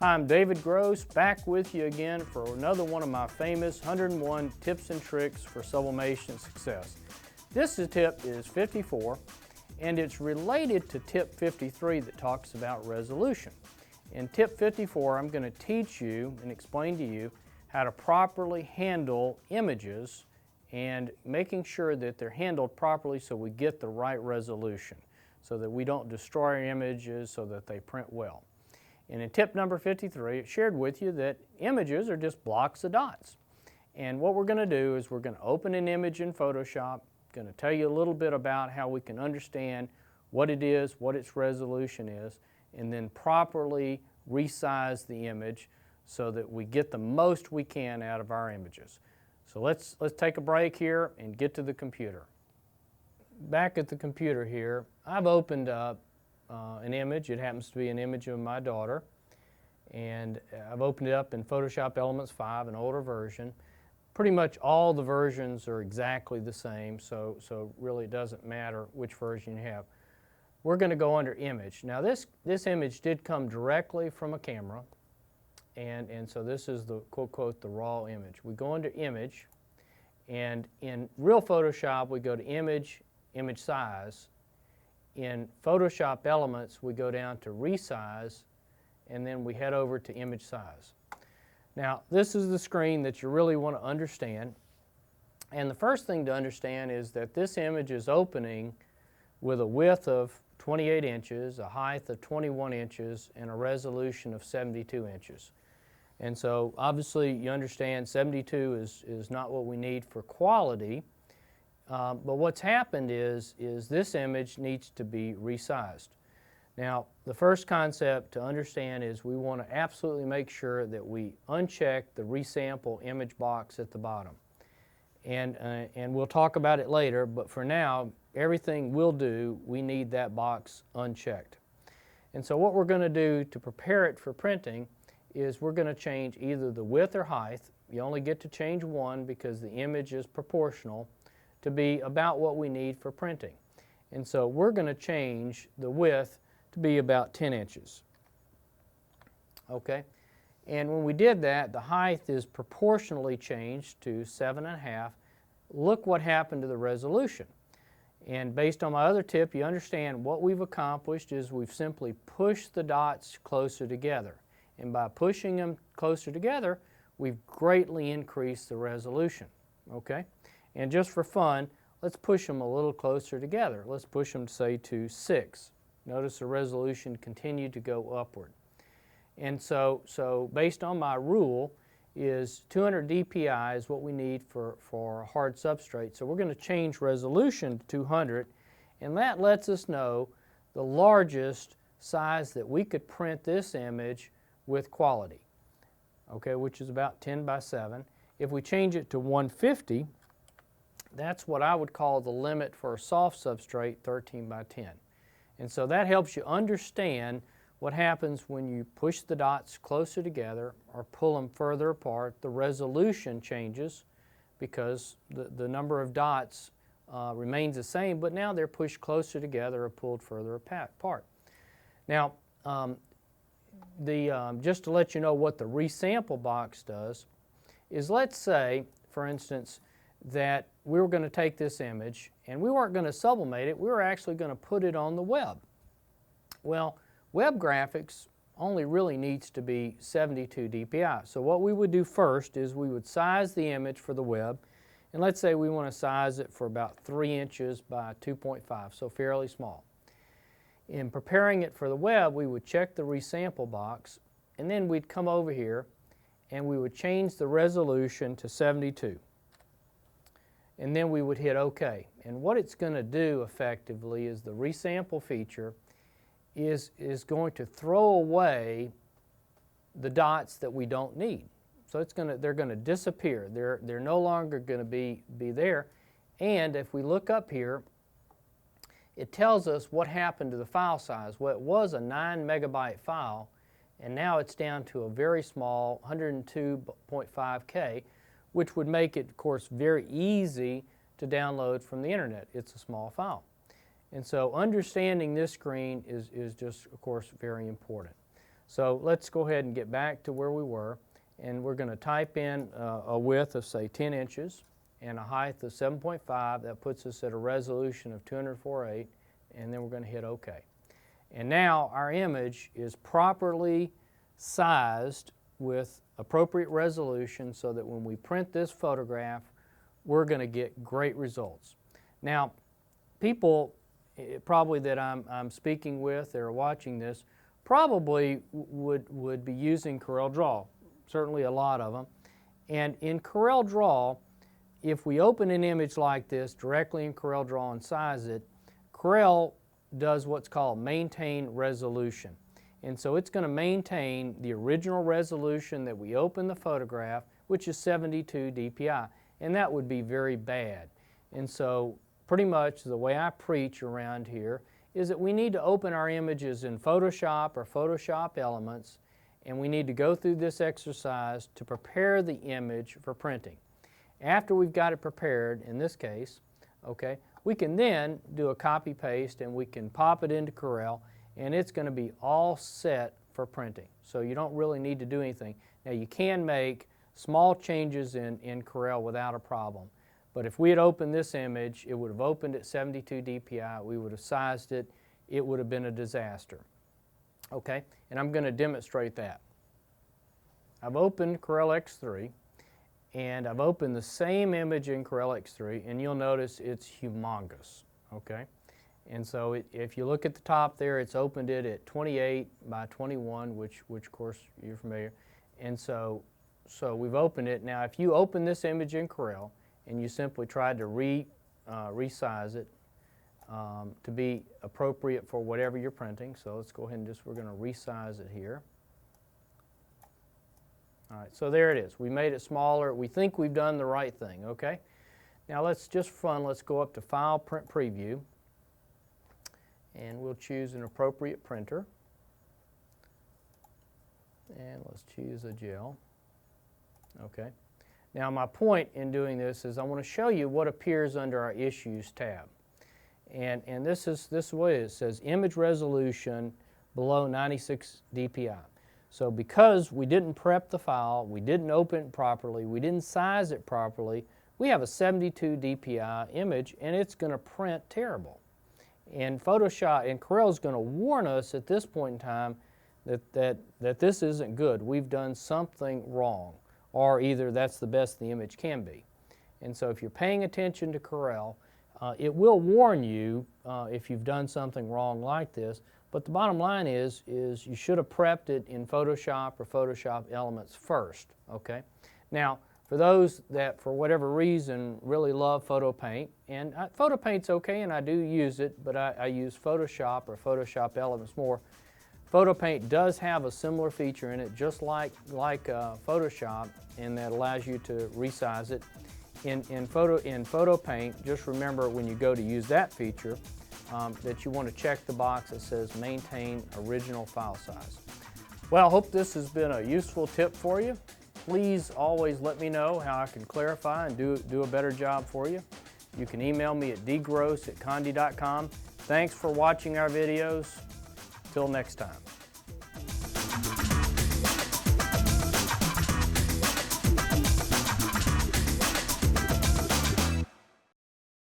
Hi, I'm David Gross, back with you again for another one of my famous 101 tips and tricks for sublimation success. This tip is 54, and it's related to tip 53 that talks about resolution. In tip 54, I'm going to teach you and explain to you how to properly handle images and making sure that they're handled properly so we get the right resolution, so that we don't destroy our images, so that they print well. And in tip number 53, it shared with you that images are just blocks of dots. And what we're going to do is we're going to open an image in Photoshop, going to tell you a little bit about how we can understand what it is, what its resolution is, and then properly resize the image so that we get the most we can out of our images. So let's take a break here and get to the computer. Back at the computer here, I've opened up an image. It happens to be an image of my daughter, and I've opened it up in Photoshop Elements 5, an older version. Pretty much all the versions are exactly the same, so really it doesn't matter which version you have. We're going to go under Image. Now this image did come directly from a camera, and so this is the quote the raw image. We go under Image, and in real Photoshop we go to Image, Image Size. In Photoshop Elements, we go down to Resize, and then we head over to Image Size. Now, this is the screen that you really want to understand. And the first thing to understand is that this image is opening with a width of 28 inches, a height of 21 inches, and a resolution of 72 inches. And so, obviously, you understand 72 is not what we need for quality. But what's happened is this image needs to be resized. Now, the first concept to understand is we want to absolutely make sure that we uncheck the resample image box at the bottom. And we'll talk about it later, but for now, everything will do, we need that box unchecked. And so what we're going to do to prepare it for printing is we're going to change either the width or height. You only get to change one because the image is proportional to be about what we need for printing. And so we're going to change the width to be about 10 inches. Okay? And when we did that, the height is proportionally changed to 7.5. Look what happened to the resolution. And based on my other tip, you understand what we've accomplished is we've simply pushed the dots closer together. And by pushing them closer together, we've greatly increased the resolution. Okay? And just for fun, let's push them a little closer together. Let's push them, say, to 6. Notice the resolution continued to go upward. And so based on my rule, is 200 dpi is what we need for a hard substrate. So we're going to change resolution to 200, and that lets us know the largest size that we could print this image with quality, okay, which is about 10 by 7. If we change it to 150, that's what I would call the limit for a soft substrate, 13 by 10. And so that helps you understand what happens when you push the dots closer together or pull them further apart. The resolution changes because the number of dots remains the same, but now they're pushed closer together or pulled further apart. Now, just to let you know what the resample box does is, let's say, for instance, that we were going to take this image and we weren't going to sublimate it, we were actually going to put it on the web. Well, web graphics only really needs to be 72 dpi. So what we would do first is we would size the image for the web, and let's say we want to size it for about 3 inches by 2.5, so fairly small. In preparing it for the web, we would check the resample box, and then we'd come over here and we would change the resolution to 72. And then we would hit OK. And what it's going to do effectively is the resample feature is going to throw away the dots that we don't need. So they're going to disappear. They're no longer going to be there. And if we look up here, it tells us what happened to the file size. Well, it was a 9 megabyte file, and now it's down to a very small 102.5K, which would make it, of course, very easy to download from the internet. It's a small file. And so understanding this screen is just, of course, very important. So let's go ahead and get back to where we were, and we're going to type in a width of say 10 inches and a height of 7.5. That puts us at a resolution of 204.8, and then we're going to hit OK. And now our image is properly sized with appropriate resolution so that when we print this photograph, we're going to get great results. Now, people probably that I'm speaking with that are watching this probably would be using Corel Draw, certainly a lot of them. And in Corel Draw, if we open an image like this directly in Corel Draw and size it, Corel does what's called maintain resolution. And so it's going to maintain the original resolution that we opened the photograph, which is 72 dpi, and that would be very bad. And so pretty much the way I preach around here is that we need to open our images in Photoshop or Photoshop Elements, and we need to go through this exercise to prepare the image for printing. After we've got it prepared, in this case, okay, we can then do a copy paste and we can pop it into Corel, and it's going to be all set for printing. So you don't really need to do anything. Now you can make small changes in Corel without a problem. But if we had opened this image, it would have opened at 72 dpi, we would have sized it, it would have been a disaster. Okay, and I'm going to demonstrate that. I've opened Corel X3, and I've opened the same image in Corel X3, and you'll notice it's humongous. Okay, and so if you look at the top there, it's opened it at 28 by 21, which of course you're familiar. And so we've opened it. Now if you open this image in Corel and you simply tried to resize it to be appropriate for whatever you're printing, so let's go ahead and we're going to resize it here. All right, so there it is. We made it smaller. We think we've done the right thing, okay? Now let's, just for fun, let's go up to File, Print Preview, and we'll choose an appropriate printer. And let's choose a gel. Okay. Now my point in doing this is I want to show you what appears under our Issues tab. And this is what it is. It says Image Resolution below 96 dpi. So because we didn't prep the file, we didn't open it properly, we didn't size it properly, we have a 72 dpi image, and it's going to print terrible. And Photoshop and Corel is going to warn us at this point in time that this isn't good. We've done something wrong, or either that's the best the image can be. And so if you're paying attention to Corel, it will warn you if you've done something wrong like this. But the bottom line is you should have prepped it in Photoshop or Photoshop Elements first. Okay. Now, for those that for whatever reason really love Photo Paint, and Photo Paint's okay, and I do use it, but I use Photoshop or Photoshop Elements more. Photo Paint does have a similar feature in it, just like Photoshop, and that allows you to resize it. In Photo Paint, just remember when you go to use that feature that you want to check the box that says Maintain Original File Size. Well, I hope this has been a useful tip for you. Please always let me know how I can clarify and do a better job for you. You can email me at dgross@condi.com. Thanks for watching our videos. Till next time.